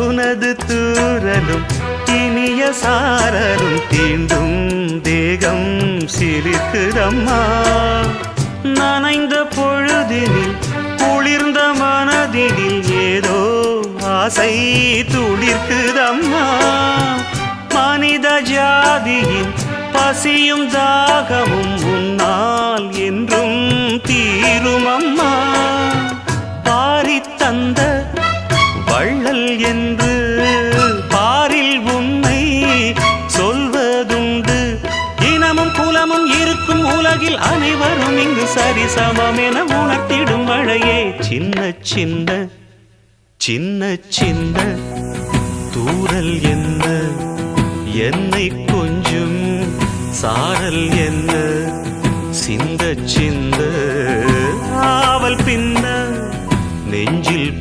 உனது தூரலும் இனிய சாரலும் தீண்டும் தேகம் சிரிக்குதம்மா. நனைந்த பொழுதினில் குளிர்ந்த மனதினில் ஏதோ ஆசை துளிர்க்குதம்மா. மனித ஜாதியின் பசியும் தாகமும் உன்னால் என்றும் தீருமம்மா. பாரி தந்த வள்ளல் என்று பாரில் உன்னை சொல்வதுண்டு. இனமும் குலமும் இருக்கும் உலகில் அனைவரும் இங்கு சரிசமம் என உணர்த்திடும் மழையே. சின்ன சின்ன சின்ன சின்ன தூரல் என்ன, என்னை கொஞ்சம் சாரல் என்ன, சிந்த சிந்த ஆவல் பின்ன நெஞ்சில்